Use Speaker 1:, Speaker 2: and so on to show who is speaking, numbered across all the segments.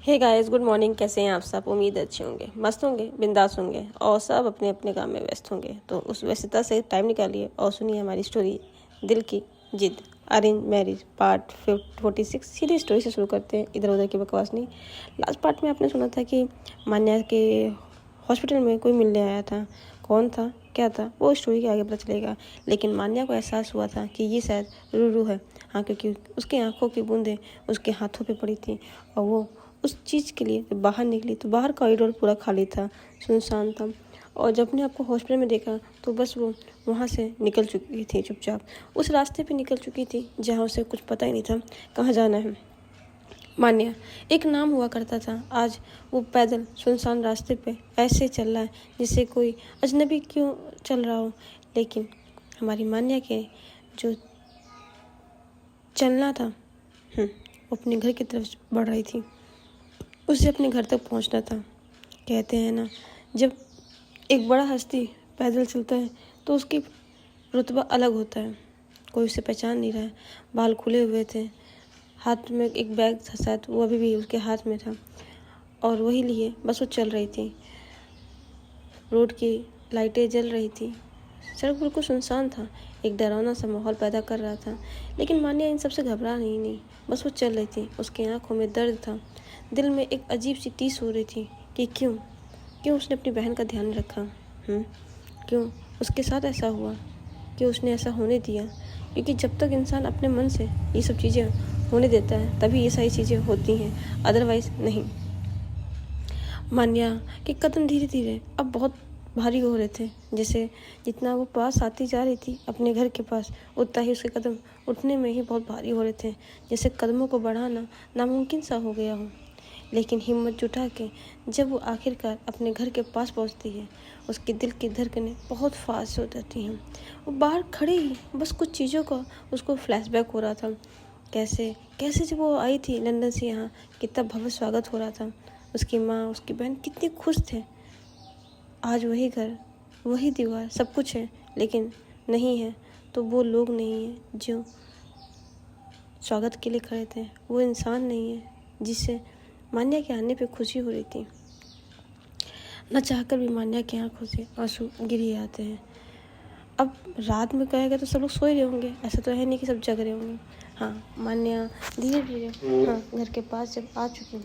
Speaker 1: Hey guys, good morning. कैसे हैं आप सब? उम्मीद अच्छे होंगे, मस्त होंगे, बिंदास होंगे और सब अपने अपने काम में व्यस्त होंगे। तो उस व्यस्तता से टाइम निकालिए और सुनिए हमारी स्टोरी दिल की जिद अरेंज मैरिज पार्ट 46। सीधी स्टोरी से शुरू करते हैं, इधर उधर की बकवास नहीं। लास्ट पार्ट में आपने सुना था कि मान्या के हॉस्पिटल में कोई मिलने आया था। कौन था, क्या था, वो स्टोरी के आगे पता चलेगा। लेकिन मान्या को एहसास हुआ था कि ये शायद रूरू है। हाँ, क्योंकि उसकी आंखों की बूंदें उसके हाथों पे पड़ी थी और वो उस चीज़ के लिए जब बाहर निकली तो बाहर कॉरिडोर पूरा खाली था, सुनसान था। और जब अपने आपको हॉस्पिटल में देखा तो बस वो वहाँ से निकल चुकी थी, चुपचाप उस रास्ते पे निकल चुकी थी जहाँ उसे कुछ पता ही नहीं था कहाँ जाना है। मान्या एक नाम हुआ करता था, आज वो पैदल सुनसान रास्ते पे ऐसे चल रहा है जिससे कोई अजनबी क्यों चल रहा हो। लेकिन हमारी मान्या के जो चलना था वो अपने घर की तरफ बढ़ रही थी। उसे अपने घर तक पहुंचना था। कहते हैं ना, जब एक बड़ा हस्ती पैदल चलता है तो उसकी रुतबा अलग होता है। कोई उसे पहचान नहीं रहा है। बाल खुले हुए थे, हाथ में एक बैग था, शायद वो अभी भी उसके हाथ में था और वही लिए बस वो चल रही थी। रोड की लाइटें जल रही थी, सड़क बिल्कुल सुनसान था, एक डरावना सा माहौल पैदा कर रहा था। लेकिन मान्या इन सबसे घबरा नहीं, बस वो चल रही थी। उसकी आंखों में दर्द था, दिल में एक अजीब सी टीस हो रही थी कि क्यों क्यों उसने अपनी बहन का ध्यान रखा। क्यों उसके साथ ऐसा हुआ, क्यों उसने ऐसा होने दिया। क्योंकि जब तक इंसान अपने मन से ये सब चीज़ें होने देता है तभी ये सारी चीज़ें होती हैं, अदरवाइज नहीं। मान्या के कदम धीरे धीरे अब बहुत भारी हो रहे थे। जैसे जितना वो पास आती जा रही थी अपने घर के पास, उतना ही उसके कदम उठने में ही बहुत भारी हो रहे थे, जैसे कदमों को बढ़ाना नामुमकिन सा हो गया हो। लेकिन हिम्मत जुटा के जब वो आखिरकार अपने घर के पास पहुंचती है, उसके दिल की धड़कनें बहुत फास्ट हो जाती हैं। वो बाहर खड़ी ही बस कुछ चीज़ों का उसको फ्लैशबैक हो रहा था। कैसे कैसे जब वो आई थी लंदन से यहाँ, कितना भव्य स्वागत हो रहा था। उसकी माँ, उसकी बहन कितने खुश थे। आज वही घर, वही दीवार, सब कुछ है, लेकिन नहीं है तो वो लोग नहीं है जो स्वागत के लिए खड़े थे। वो इंसान नहीं है जिससे मान्या के आने पे खुशी हो रही थी। न चाहकर भी मान्या की आंखों से आंसू गिर ही आते हैं। अब रात में कहेगा तो सब लोग सो ही रहे होंगे, ऐसा तो है नहीं कि सब जग रहे होंगे। हाँ, मान्या धीरे धीरे घर के पास जब आ चुकी,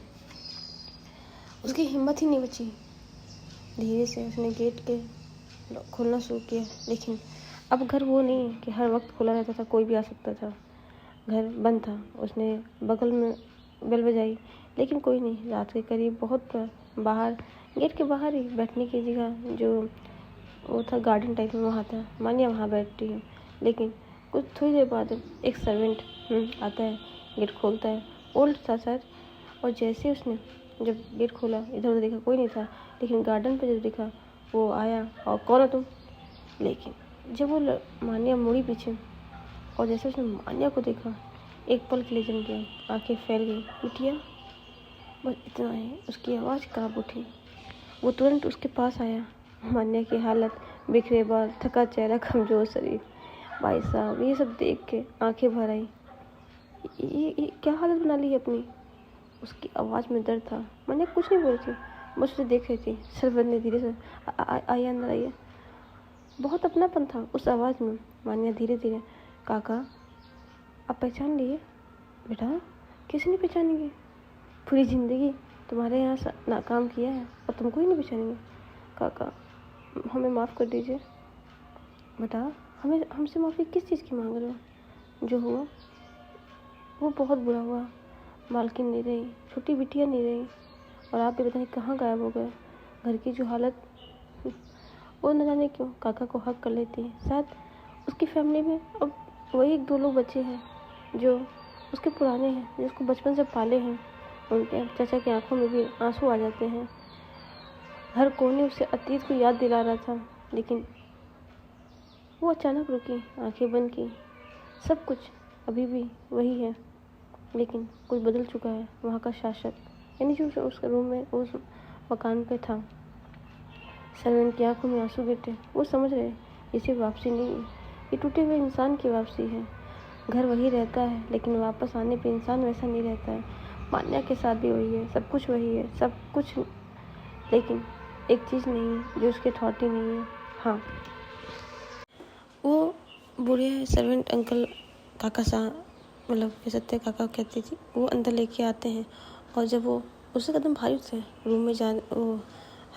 Speaker 1: उसकी हिम्मत ही नहीं बची। धीरे से उसने गेट के खोलना शुरू किया। लेकिन अब घर वो नहीं कि हर वक्त खुला रहता था, कोई भी आ सकता था। घर बंद था। उसने बगल में बेल बजाई, लेकिन कोई नहीं। रात के करीब बहुत बाहर, गेट के बाहर ही बैठने की जगह जो वो था, गार्डन टाइप में, वहाँ था। मान्या वहाँ बैठती है। लेकिन कुछ थोड़ी देर बाद एक सर्वेंट आता है, गेट खोलता है। ओल्ड था शायद। और जैसे उसने जब गेट खोला, इधर उधर देखा, कोई नहीं था। लेकिन गार्डन पे जब देखा, वो आया और कौन हो तुम। लेकिन जब वो मान्या मुड़ी पीछे और जैसे उसने मान्या को देखा, एक पल के लिए जम गया, आंखें फैल गई। बिटिया, बस इतना ही। उसकी आवाज़ कांप उठी। वो तुरंत उसके पास आया। मान्या की हालत, बिखरे बाल, थका चेहरा, कमजोर शरीर। भाई साहब, ये सब देख के आंखें भर आई। ये क्या हालत बना ली अपनी। उसकी आवाज़ में दर्द था। मान्या कुछ नहीं बोल रही थी, बस उसे देख रही थी। सरवर ने धीरे से आइए, अंदर आइए। बहुत अपनापन था उस आवाज़ में। मान्या धीरे धीरे, काका आप पहचान लिए। बेटा, किसी नहीं पहचानेंगे, पूरी ज़िंदगी तुम्हारे यहाँ नाकाम किया है और तुमको ही नहीं पहचानेंगे। काका, हमें माफ़ कर दीजिए। बेटा, हमें हमसे माफ़ी किस चीज़ की मांग रहे हो। जो हुआ वो बहुत बुरा हुआ। मालकिन नहीं रही, छोटी बिटिया नहीं रही, और आप भी पता नहीं कहाँ गायब हो गए। घर की जो हालत, वो न जाने क्यों काका को हक कर लेती है। शायद उसकी फैमिली में अब वही एक दो लोग बचे हैं जो उसके पुराने हैं, जो उसको बचपन से पाले हैं। उनके चाचा की आंखों में भी आंसू आ जाते हैं। हर कोने उसे अतीत को याद दिला रहा था, लेकिन वो अचानक रुकी, आंखें बंद की। सब कुछ अभी भी वही है, लेकिन कुछ बदल चुका है। वहाँ का शासक, यानी जो उस रूम में, उस मकान पे था। सर्वेंट की आंखों में आंसू गिरते। वो समझ रहे ये सिर्फ वापसी नहीं है, ये टूटे हुए इंसान की वापसी है। घर वही रहता है, लेकिन वापस आने पे इंसान वैसा नहीं रहता है। मान्या के साथ भी वही है, सब कुछ वही है, सब कुछ, लेकिन एक चीज़ नहीं है जो उसके अथॉरिटी नहीं है। हाँ, वो बूढ़े सर्वेंट अंकल काका साहब, मतलब कह सकते हैं काका कहती थी, वो अंदर लेके आते हैं। और जब वो उससे कदम भारी थे रूम में जाने, वो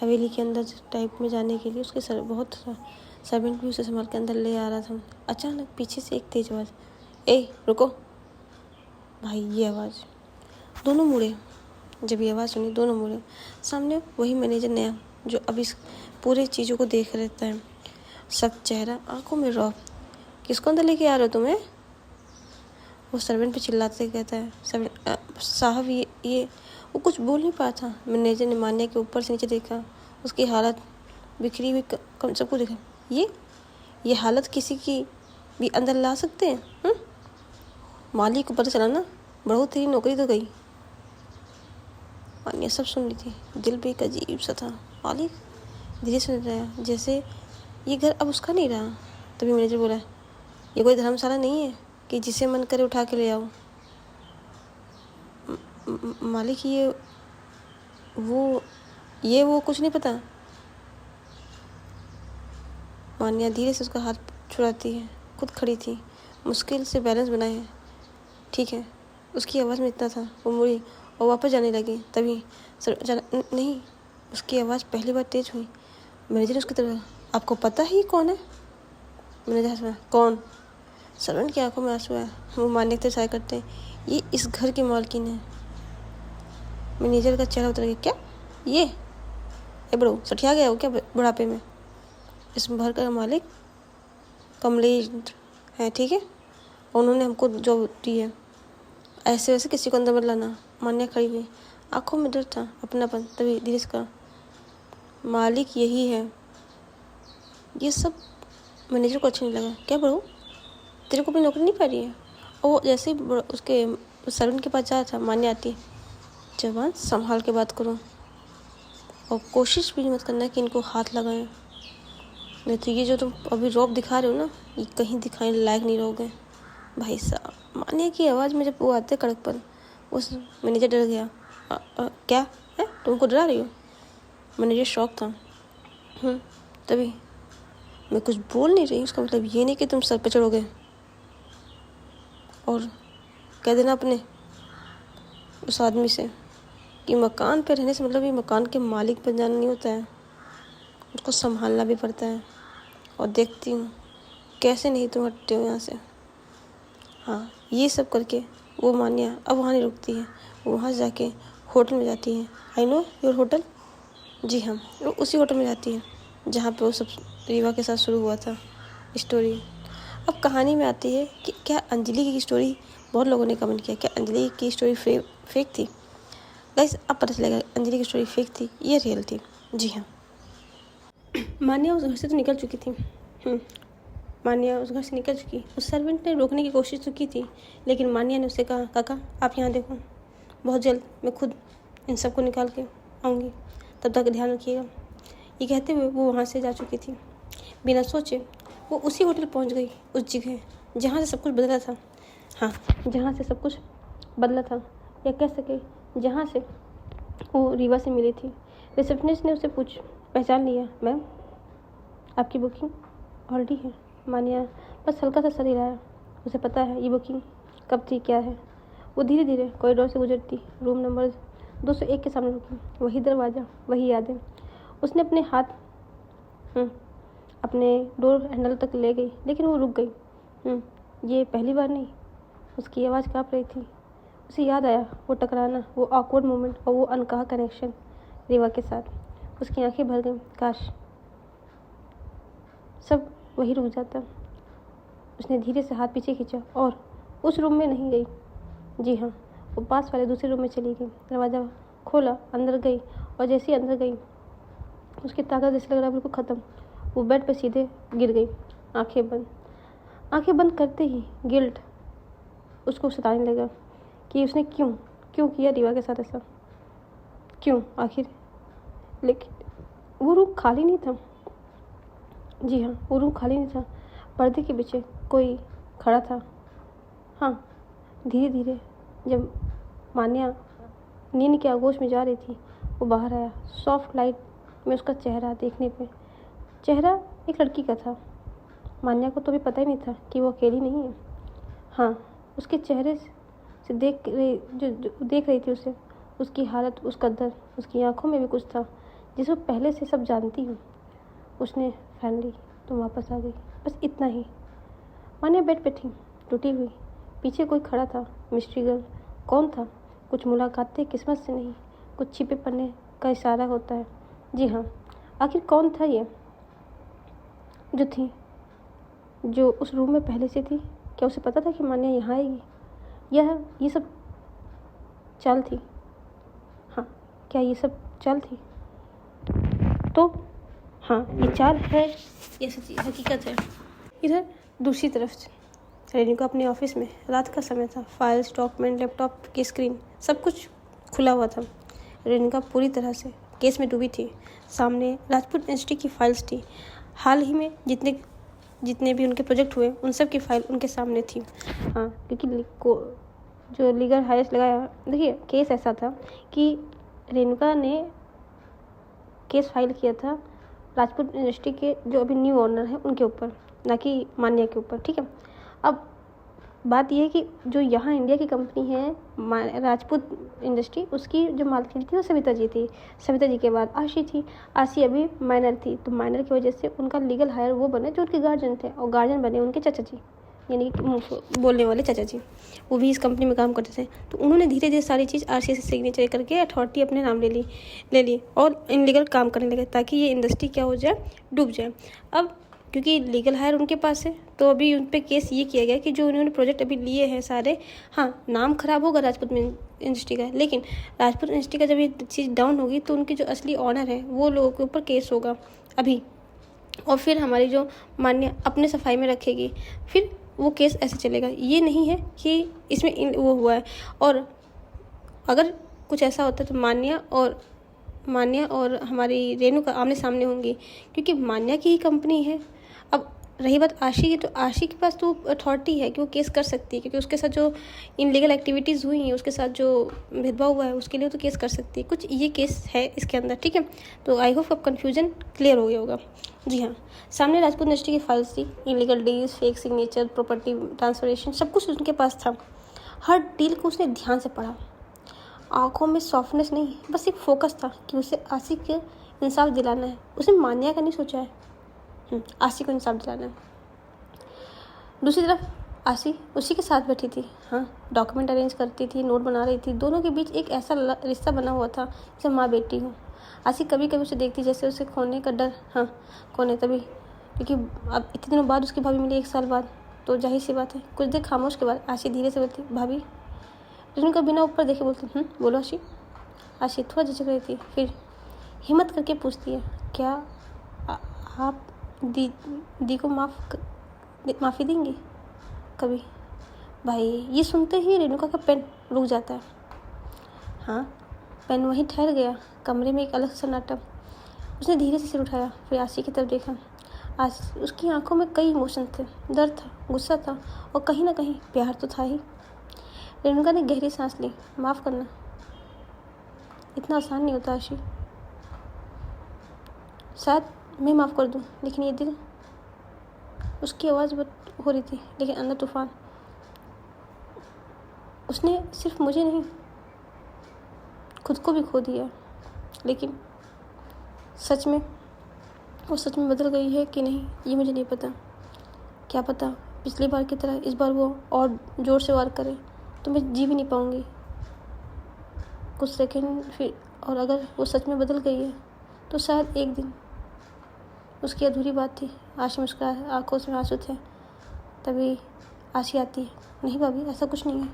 Speaker 1: हवेली के अंदर टाइप में जाने के लिए, उसके बहुत सर्वेंट भी उसे संभाल के अंदर ले आ रहा था। अचानक पीछे से एक तेज आवाज़, ए रुको भाई, ये आवाज़। दोनों मुड़े, जब ये आवाज़ सुनी दोनों मुड़े। सामने वही मैनेजर नया जो अब इस पूरे चीज़ों को देख रहता है, सख्त चेहरा, आंखों में रौब। किसको अंदर लेके आ रहे हो तुम्हें? वो सर्वेंट पे चिल्लाते कहता है, सर्वेंट साहब ये वो कुछ बोल नहीं पाया था। मैनेजर ने मान्या के ऊपर से नीचे देखा, उसकी हालत बिखरी हुई कम सबको देखा। ये हालत किसी की भी अंदर ला सकते हैं? मालिक को पता चला ना, बड़ो तेरी नौकरी तो गई। मान्या सब सुन रही थी, दिल भी एक अजीब सा था। मालिक धीरे सुन रहा, जैसे ये घर अब उसका नहीं रहा। तभी मैनेजर बोला, ये कोई धर्मशाला नहीं है कि जिसे मन करे उठा के ले आओ। मालिक वो कुछ नहीं पता। मान्या धीरे से उसका हाथ छुड़ाती है। खुद खड़ी थी, मुश्किल से बैलेंस बनाए। ठीक है, उसकी आवाज़ में इतना था। वो मुड़ी और वापस जाने लगी। तभी नहीं, उसकी आवाज़ पहली बार तेज हुई। मैनेजर उसकी तरफ, आपको पता है ये कौन है? मैनेजर हंसा, कौन? सर्वेंट की आंखों में आंसू आया। वो मान्य से सहाय करते हैं, ये इस घर की मालकिन है। मैनेजर का चेहरा उतर गया, क्या ये बड़ो सठिया गया हो क्या बुढ़ापे में? इस घर का मालिक कमलेश है, ठीक है, उन्होंने हमको जॉब दी है। ऐसे वैसे किसी को अंदर मत लाना। मान्या खड़ी हुई, आंखों में डर था, अपनापन। तभी धीरे से कहा, मालिक यही है। ये सब मैनेजर को अच्छा नहीं लगा। क्या बड़ो, तेरे को अपनी नौकरी नहीं पा रही है? और वो जैसे ही उसके सर्वेंट के पास जा था, मान्या आती, जवान संभाल के बात करो और कोशिश भी मत करना कि इनको हाथ लगाएं, नहीं तो ये जो तुम अभी रौब दिखा रहे हो ना, ये कहीं दिखाने लायक नहीं रहोगे। भाई साहब, मान्या की आवाज़ में जब वो आते कड़कपन, उस मैनेजर डर गया। क्या है, तुमको डरा रही हो? मैनेजर शौक था। तभी मैं कुछ बोल नहीं रही, उसका मतलब ये नहीं कि तुम सर पे चढ़ोगे और कह देना अपने उस आदमी से कि मकान पे रहने से मतलब ये मकान के मालिक बन जाना नहीं होता है, उसको संभालना भी पड़ता है। और देखती हूँ कैसे नहीं तुम हटते हो यहाँ से। हाँ, ये सब करके वो मान्या अब वहाँ नहीं रुकती है, वो वहाँ से जाके होटल में जाती है। I know your hotel. जी हाँ, वो उसी होटल में जाती है जहाँ पे वो सब रीवा के साथ शुरू हुआ था स्टोरी। अब कहानी में आती है कि क्या अंजलि की स्टोरी, बहुत लोगों ने कमेंट किया क्या अंजलि की स्टोरी फेक थी? गाइस, अब पता चलेगा अंजलि की स्टोरी फेक थी, ये रियल थी। जी हाँ, मान्या उस घर से तो निकल चुकी थी। मान्या उस घर से निकल चुकी। उस सर्वेंट ने रोकने की कोशिश तो की थी, लेकिन मान्या ने उससे कहा, काका आप यहाँ देखो, बहुत जल्द मैं खुद इन सबको निकाल के आऊँगी, तब तक ध्यान रखिएगा। ये कहते हुए वो वहाँ से जा चुकी थी। बिना सोचे वो उसी होटल पहुँच गई, उस जगह जहाँ से सब कुछ बदला था। हाँ, जहाँ से सब कुछ बदला था, या कह सके जहाँ से वो रीवा से मिली थी। रिसेप्शनिस्ट ने उससे पहचान लिया, मैम आपकी बुकिंग ऑलरेडी है। मान्या बस हल्का सा सर हिलाया, उसे पता है ये बुकिंग कब थी, क्या है। वो धीरे धीरे कॉरिडोर से गुजरती, रूम नंबर 201 के सामने रुकी। वही दरवाज़ा, वही यादें। उसने अपने हाथ अपने डोर हैंडल तक ले गई, लेकिन वो रुक गई। ये पहली बार नहीं। उसकी आवाज़ काँप रही थी। उसे याद आया वो टकराना, वो ऑकवर्ड मोमेंट और वो अनकहा कनेक्शन रीवा के साथ। उसकी आंखें भर गईं, काश सब वही रुक जाता। उसने धीरे से हाथ पीछे खींचा और उस रूम में नहीं गई। जी हाँ, वो पास वाले दूसरे रूम में चली गई। दरवाज़ा खोला, अंदर गई, और जैसे ही अंदर गई उसकी ताकत जैसे लग रहा बिल्कुल ख़त्म। वो बेड पर सीधे गिर गई, आंखें बंद करते ही गिल्ट उसको सताने लगा कि उसने क्यों किया रीवा के साथ ऐसा, क्यों आखिर। लेकिन वो रूम खाली नहीं था। जी हाँ, वो रूम खाली नहीं था। पर्दे के पीछे कोई खड़ा था। हाँ, धीरे धीरे जब मान्या नींद के आगोश में जा रही थी, वो बाहर आया। सॉफ्ट लाइट में उसका चेहरा देखने पे, चेहरा एक लड़की का था। मान्या को तो भी पता ही नहीं था कि वो अकेली नहीं है। हाँ, उसके चेहरे से देख रही थी उसे, उसकी हालत, उसका दर्द, उसकी आंखों में भी कुछ था जिसे वो पहले से सब जानती हूँ। उसने फैन ली तो वापस आ गई, बस इतना ही। मान्या बेड पे थी, टूटी हुई। पीछे कोई खड़ा था, मिस्ट्री गर्ल। कौन था? कुछ मुलाकातें किस्मत से नहीं, कुछ छिपे पन्ने का इशारा होता है। जी हाँ, आखिर कौन था ये जो थी, जो उस रूम में पहले से थी? क्या उसे पता था कि मान्या यहाँ आएगी? ये सब चाल थी? हाँ, क्या ये सब चाल थी? तो हाँ, ये चाल है, ये सच्ची हकीकत है। इधर दूसरी तरफ रेणुका अपने ऑफिस में, रात का समय था। फाइल्स, डॉक्यूमेंट, लैपटॉप की स्क्रीन, सब कुछ खुला हुआ था। रेणुका पूरी तरह से केस में डूबी थी। सामने राजपूत इंस्टीट्यूट की फाइल्स थी। हाल ही में जितने भी उनके प्रोजेक्ट हुए, उन सब की फाइल उनके सामने थी। हाँ, क्योंकि जो लीगल हायर्स लगाया, देखिए केस ऐसा था कि रेणुका ने केस फाइल किया था राजपूत इंडस्ट्री के जो अभी न्यू ओनर हैं उनके ऊपर, ना कि मान्या के ऊपर। ठीक है, अब बात यह है कि जो यहाँ इंडिया की कंपनी है राजपूत इंडस्ट्री, उसकी जो मालकिन थी वो सविता जी थी। सविता जी के बाद आशी थी। आशी अभी माइनर थी, तो माइनर की वजह से उनका लीगल हायर वो बने जो उनके गार्जियन थे, और गार्जियन बने उनके चाचा जी, यानी कि बोलने वाले चाचा जी। वो भी इस कंपनी में काम करते थे। तो उन्होंने धीरे धीरे सारी चीज़ आरसीए से सिग्नेचर करके अथॉरिटी अपने नाम ले ली और इनलीगल काम करने लगे, ताकि ये इंडस्ट्री क्या हो जाए, डूब जाए। अब क्योंकि लीगल हायर उनके पास है, तो अभी उन पर केस ये किया गया कि जो उन्होंने प्रोजेक्ट अभी लिए हैं सारे, हाँ नाम खराब होगा राजपूत इंडस्ट्री का, लेकिन राजपूत इंडस्ट्री का जब ये चीज़ डाउन होगी तो उनके जो असली ऑनर है वो लोगों के ऊपर केस होगा अभी, और फिर हमारी जो मान्य अपने सफाई में रखेगी, फिर वो केस ऐसे चलेगा। ये नहीं है कि इसमें वो हुआ है, और अगर कुछ ऐसा होता है तो मान्या और हमारी रेणुका आमने सामने होंगी, क्योंकि मान्या की ही कंपनी है। अब रही बात आशी की, तो आशी के पास तो अथॉरिटी है कि वो केस कर सकती है, क्योंकि उसके साथ जो इनलीगल एक्टिविटीज़ हुई हैं, उसके साथ जो भेदभाव हुआ है, उसके लिए तो केस कर सकती है। कुछ ये केस है इसके अंदर। ठीक है, तो आई होप अब कन्फ्यूजन क्लियर हो गया होगा। जी हाँ, सामने राजपूत इंडस्ट्री की फाइल्स थी, illegal deals, fake signature, property transferation, सब कुछ उनके पास था। हर डील को उसने ध्यान से पढ़ा। आंखों में सॉफ्टनेस नहीं, बस एक फोकस था कि उसे आशी को इंसाफ दिलाना है। उसने मान्या का नहीं सोचा है, आशी को इंसाफ दिलाना है। दूसरी तरफ आशी उसी के साथ बैठी थी। हाँ, डॉक्यूमेंट अरेंज करती थी, नोट बना रही थी। दोनों के बीच एक ऐसा रिश्ता बना हुआ था जैसे माँ बेटी हो। आशी कभी कभी उसे देखती जैसे उसे खोने का डर, हाँ खोने तभी, क्योंकि अब इतने दिनों बाद उसकी भाभी मिली, 1 साल बाद, तो जाहिर सी बात है। कुछ देर खामोश के बाद आशी धीरे से बोलती, भाभी। रेणुका बिना ऊपर देखे बोलती, बोलो आशी। आशी थोड़ा झिझक रही थी, फिर हिम्मत करके पूछती है, क्या आप दी को माफ़ी देंगी कभी? भाई, ये सुनते ही रेणुका का पेन रुक जाता है। हाँ, पेन वहीं ठहर गया। कमरे में एक अलग सन्नाटा। उसने धीरे से सिर उठाया, फिर आशी की तरफ देखा। आज उसकी आंखों में कई इमोशन थे, डर था, गुस्सा था, और कहीं ना कहीं प्यार तो था ही। रेणुका ने गहरी सांस ली। माफ़ करना इतना आसान नहीं होता आशी। शायद मैं माफ़ कर दूं, लेकिन ये दिल। उसकी आवाज़ हो रही थी, लेकिन अंदर तूफान। उसने सिर्फ मुझे नहीं, खुद को भी खो दिया। लेकिन वो सच में बदल गई है कि नहीं, ये मुझे नहीं पता। क्या पता पिछली बार की तरह इस बार वो और ज़ोर से वार करे तो मैं जी भी नहीं पाऊँगी कुछ सेकंड फिर। और अगर वो सच में बदल गई है तो शायद एक दिन। उसकी अधूरी बात थी। आशी मुस्कुराए, आंखों में आंसू थे। तभी आशी आती है, नहीं भाभी, ऐसा कुछ नहीं है।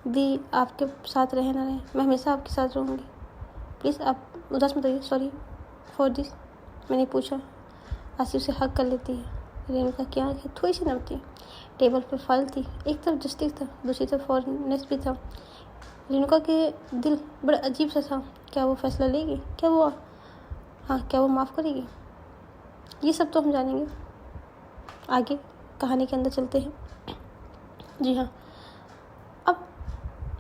Speaker 1: दी आपके साथ रहे ना रहे, मैं हमेशा आपके साथ रहूँगी। प्लीज़ आप उदास मत होइए, सॉरी फॉर दिस, मैंने पूछा। आशी उसे हक कर लेती है। रेणुका की आँखें थोड़ी सी नम थी। टेबल पर फाइल थी, एक तरफ जस्टिस था, दूसरी तरफ फॉरनेस भी था। रेणुका के दिल बड़ा अजीब सा था। क्या वो फैसला लेगी? क्या वो माफ़ करेगी? ये सब तो हम जानेंगे आगे, कहानी के अंदर चलते हैं। जी हाँ, अब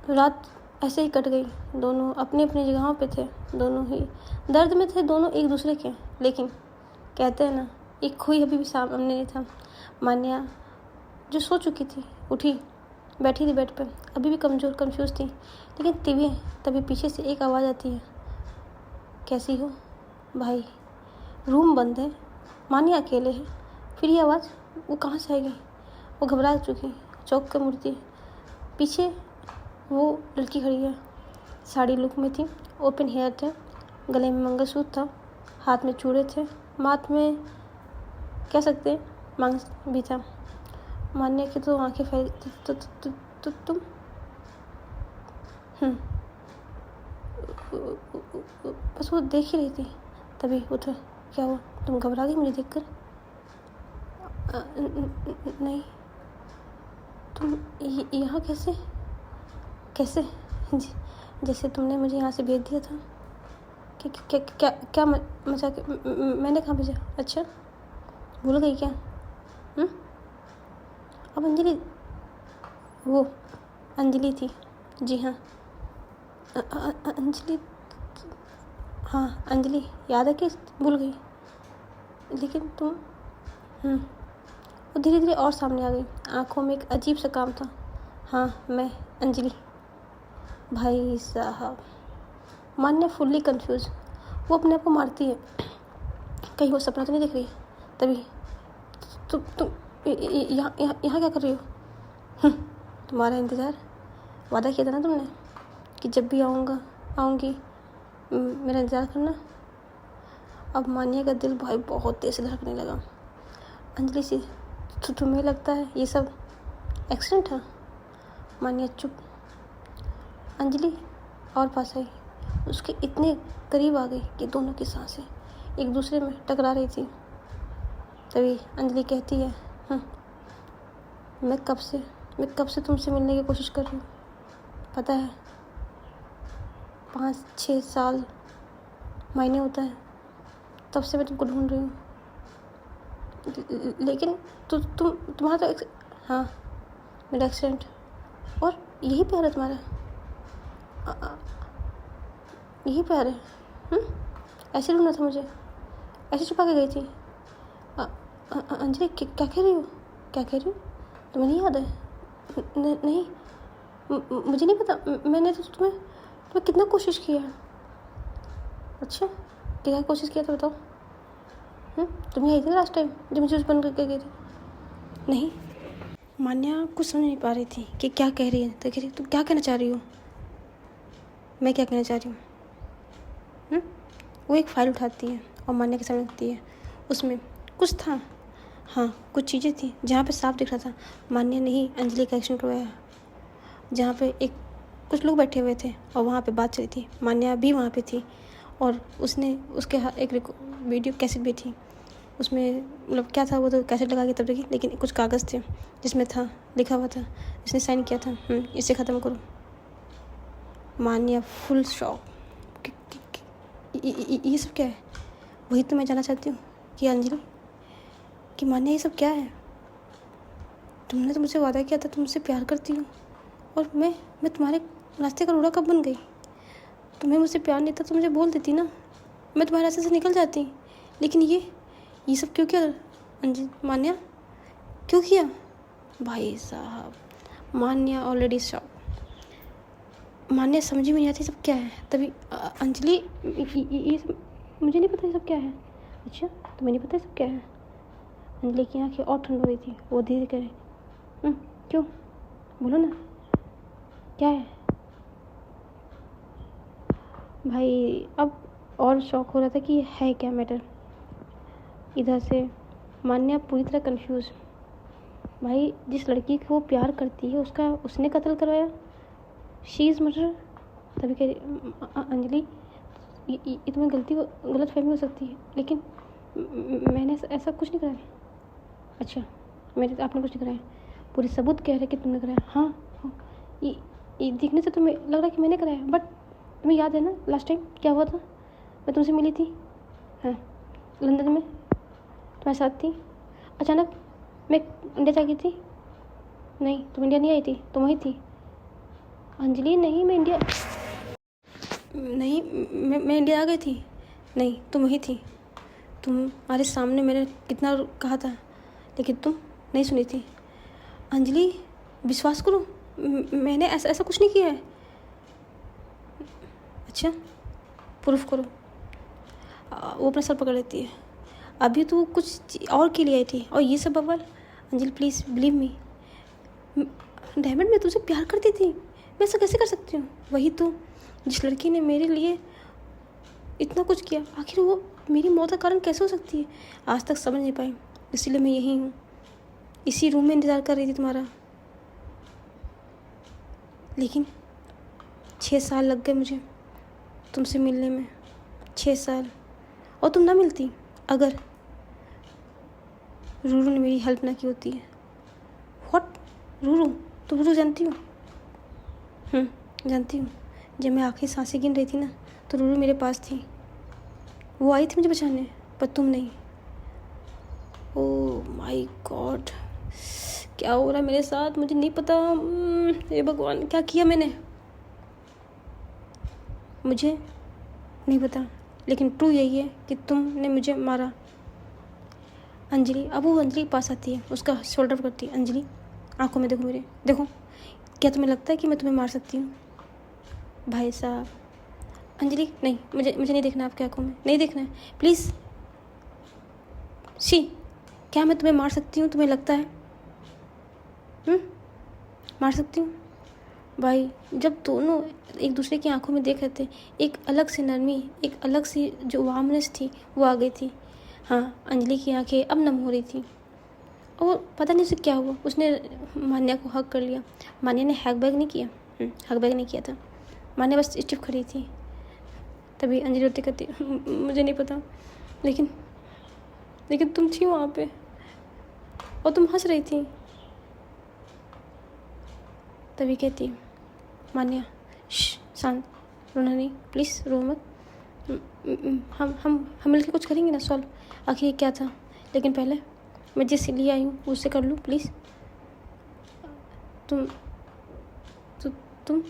Speaker 1: रात ऐसे ही कट गई। दोनों अपनी अपनी जगहों पे थे, दोनों ही दर्द में थे, दोनों एक दूसरे के। लेकिन कहते हैं ना, एक कोई अभी भी सामने नहीं था। मान्या जो सो चुकी थी उठी, बैठी थी बेड पे, अभी भी कमज़ोर कंफ्यूज थी। लेकिन तभी पीछे से एक आवाज़ आती है, कैसी हो भाई? रूम बंद है, मान्या अकेले है। फिर ये आवाज़ वो कहाँ से आएगी? वो घबरा चुकी, चौंक कर मुड़ती। पीछे वो लड़की खड़ी है, साड़ी लुक में थी, ओपन हेयर थे, गले में मंगलसूत्र था, हाथ में चूड़े थे, माथ में कह सकते हैं मांग भी था। मान्या की तो आंखें फैल तुम बस वो देख ही रही थी। तभी उठ, क्या हुआ? तुम घबरा गई मुझे देखकर? नहीं। तुम यहाँ कैसे? जैसे तुमने मुझे यहाँ से भेज दिया था। क्या मजाक? मैंने कहाँ भेजा? अच्छा, भूल गई क्या? अब वो अंजलि थी। जी हाँ, अंजलि। हाँ अंजलि, याद है कि भूल गई? लेकिन तुम वो धीरे धीरे और सामने आ गई, आंखों में एक अजीब सा काम था। हाँ मैं अंजलि। भाई साहब, मान्या फुल्ली कंफ्यूज। वो अपने आप को मारती है, कहीं वो सपना तो नहीं देख रही? तभी तुम यहाँ क्या कर रही हो? तुम्हारा इंतज़ार। वादा किया था ना तुमने कि जब भी आऊँगी मेरा इंतज़ार करना। अब मान्या का दिल भाई बहुत तेज़ से धड़कने लगा। अंजलि सी, तुम्हें लगता है ये सब एक्सीडेंट है? मान्या चुप। अंजलि और पास आई, उसके इतने करीब आ गई कि दोनों की सांसें एक दूसरे में टकरा रही थी। तभी अंजलि कहती है, मैं कब से तुमसे मिलने की कोशिश कर रही हूँ, पता है? 5-6 साल महीने होता है, तब से मैं तुमको ढूंढ रही हूँ। लेकिन तुम्हारा तो हाँ मेरा एक्सीडेंट, और यही प्यार है तुम्हारा? यही प्यार है? ऐसे ढूंढना था मुझे, ऐसे छुपा के गई थी? अंजलि क्या कह रही हो? तुम्हें नहीं याद है? नहीं, मुझे नहीं पता। मैंने तो तुम्हें कितना कोशिश किया। अच्छा, क्या कोशिश किया था बताओ? तुम आई थी ना लास्ट टाइम जब मुझे उस बंद करके गई थी? नहीं। मान्या कुछ समझ नहीं पा रही थी कि क्या कह रही है। तो कह रही, तुम क्या कहना चाह रही हो? मैं क्या कहना चाह रही हूँ? वो एक फाइल उठाती है और मान्या के सामने रखती है। उसमें कुछ था, हाँ कुछ चीज़ें थी जहाँ पे साफ दिख रहा था मान्या ने ही अंजलि का एक्शन करवाया। जहाँ पे कुछ लोग बैठे हुए थे और वहाँ पे बात चली थी, मान्या भी वहाँ पे थी और उसके एक वीडियो कैसेट भी थी। उसमें मतलब क्या था वो तो कैसेट लगा के तब देखी, लेकिन कुछ कागज़ थे जिसमें था लिखा हुआ था, इसने साइन किया था, इसे ख़त्म करो। मान्या फुल शॉक। ये सब क्या है? वही तो मैं जानना चाहती हूँ कि अंजलि, कि मान्या ये सब क्या है? तुमने तो मुझसे वादा किया था तुमसे प्यार करती हूँ, और मैं तुम्हारे रास्ते का रोड़ा कब बन गई? तुम्हें मुझसे प्यार नहीं था तो मुझे बोल देती ना, मैं तुम्हारे रास्ते से निकल जाती। लेकिन ये सब क्यों किया मान्या? क्यों किया? भाई साहब, मान्या ऑलरेडी शॉक। मान्या समझ में नहीं आती सब क्या है। तभी अंजलि, ये सब मुझे नहीं पता ये सब क्या है। अच्छा, तुम्हें नहीं पता ये सब क्या है? अंजलि की आँखें और ठंड हो रही थी। वो धीरे कह रही, क्यों? बोलो ना, क्या है? भाई अब और शौक हो रहा था कि है क्या मैटर। इधर से मान्या पूरी तरह कंफ्यूज। भाई जिस लड़की को वो प्यार करती है उसने कत्ल करवाया, शी इज़ मर्डर। तभी कह रही, अंजलि ये तुम्हें गलत फहमी हो सकती है, लेकिन मैंने ऐसा कुछ नहीं कराया। अच्छा, आपने कुछ नहीं कराया? पूरे सबूत कह रहे कि तुमने कराया। हाँ, ये दिखने से तुम्हें लग रहा है कि मैंने कराया, बट तुम्हें याद है ना लास्ट टाइम क्या हुआ था? मैं तुमसे मिली थी, हाँ लंदन में, तुम्हारे साथ थी। अचानक मैं इंडिया जा गई थी। नहीं, तुम इंडिया नहीं आई थी, तुम वहीं थी। अंजलि नहीं, मैं इंडिया नहीं, मैं इंडिया आ गई थी। नहीं, तुम वही थी। तुम्हारे सामने मैंने कितना कहा था, लेकिन तुम नहीं सुनी थी। अंजलि, विश्वास करो, मैंने ऐसा कुछ नहीं किया है। अच्छा, प्रूफ करो। वो अपना सर पकड़ लेती है। अभी तो कुछ और के लिए आई थी, और ये सब बवाल। Anjali please believe me, diamond, मैं तुझसे प्यार करती थी। मैं ऐसा कैसे कर सकती हूँ? वही तो, जिस लड़की ने मेरे लिए इतना कुछ किया, आखिर वो मेरी मौत का कारण कैसे हो सकती है? आज तक समझ नहीं पाई, इसीलिए मैं यही हूँ, इसी रूम में इंतज़ार कर रही थी तुम्हारा। लेकिन 6 साल लग गए मुझे तुमसे मिलने में, 6 साल। और तुम ना मिलती अगर रूरू ने मेरी हेल्प ना की होती है। व्हाट? रूरू? तुम रूरू जानती हो? जानती हूँ। जब मैं आखिरी सांसें गिन रही थी ना, तो रूरू मेरे पास थी। वो आई थी मुझे बचाने, पर तुम नहीं। ओह माय गॉड, क्या हो रहा है मेरे साथ? मुझे नहीं पता। हे भगवान, क्या किया मैंने? मुझे नहीं पता, लेकिन ट्रू यही है कि तुमने मुझे मारा। अंजलि, अब वो अंजलि के पास आती है, उसका शोल्डर पकड़ती है। अंजलि, आंखों में देखो मेरे, देखो। क्या तुम्हें लगता है कि मैं तुम्हें मार सकती हूँ? भाई साहब। अंजलि नहीं, मुझे नहीं देखना आपकी आंखों में, नहीं देखना है, प्लीज़। शी, क्या मैं तुम्हें मार सकती हूँ? तुम्हें लगता है मार सकती हूँ? भाई, जब दोनों एक दूसरे की आंखों में देख रहे थे, एक अलग सी नरमी, एक अलग सी जो वार्मनेस थी, वो आ गई थी। हाँ, अंजलि की आंखें अब नम हो रही थी, और पता नहीं उसे क्या हुआ, उसने मान्या को हक कर लिया। मान्या ने हैक बैग नहीं किया, हक बैग नहीं किया था। मान्या बस स्टिफ खड़ी थी। तभी अंजलि रोती कहती, मुझे नहीं पता, लेकिन तुम थी वहाँ पे, और तुम हंस रही थी। तभी कहती, मान्या शांत, रोना नहीं, प्लीज़ रो मत। हम मिलकर कुछ करेंगे ना सॉल्व, आखिर ये क्या था। लेकिन पहले मैं जिस लिए आई हूँ उससे कर लूँ प्लीज़। तुम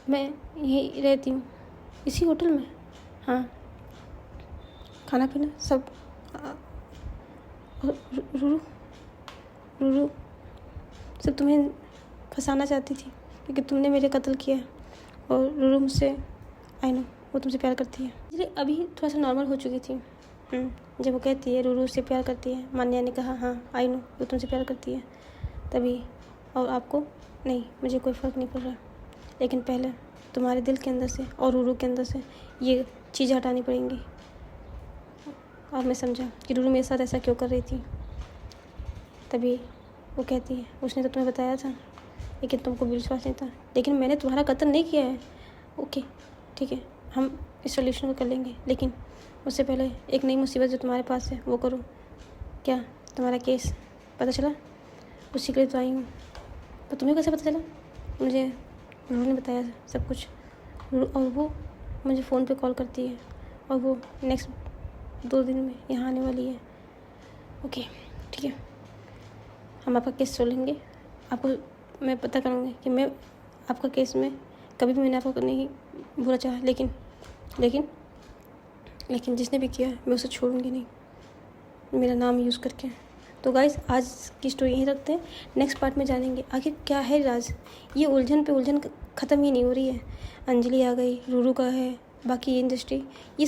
Speaker 1: मैं यहीं रहती हूँ, इसी होटल में। हाँ, खाना पीना सब। रूरू सब तुम्हें फंसाना चाहती थी, क्योंकि तुमने मेरे कत्ल किया है। और रूरू मुझसे, आई नो, वो तुमसे प्यार करती है। इसलिए अभी थोड़ा सा नॉर्मल हो चुकी थी। जब वो कहती है रूरू से प्यार करती है, मान्या ने कहा हाँ आई नो वो तुमसे प्यार करती है, तभी। और आपको नहीं, मुझे कोई फ़र्क नहीं पड़ रहा, लेकिन पहले तुम्हारे दिल के अंदर से और रूरू के अंदर से ये चीज़ें हटानी पड़ेंगी। और मैं समझा कि रूरू मेरे साथ ऐसा क्यों कर रही थी। तभी वो कहती है, उसने तो तुम्हें बताया था, लेकिन तुमको भी विश्वास नहीं था। लेकिन मैंने तुम्हारा कत्ल नहीं किया है। ओके ठीक है, हम इस सोल्यूशन को कर लेंगे, लेकिन उससे पहले एक नई मुसीबत जो तुम्हारे पास है वो करो। क्या तुम्हारा केस पता चला? उसी के लिए तो आई हूँ। पर तुम्हें कैसे पता चला? मुझे रूरू ने बताया सब कुछ। और वो मुझे फ़ोन पे कॉल करती है, और वो नेक्स्ट 2 दिन में यहाँ आने वाली है। ओके ठीक है, हम आपका केस सोलेंगे। आपको मैं पता करूँगी कि मैं आपका केस में कभी भी मैंने आपको नहीं बुरा चाहा, लेकिन जिसने भी किया मैं उसे छोड़ूंगी नहीं, मेरा नाम यूज़ करके। तो गाइस, आज की स्टोरी यहीं रखते हैं, नेक्स्ट पार्ट में जानेंगे आखिर क्या है राज। ये उलझन पे उलझन ख़त्म ही नहीं हो रही है। अंजलि आ गई, रूरू का है, बाकी ये इंडस्ट्री, ये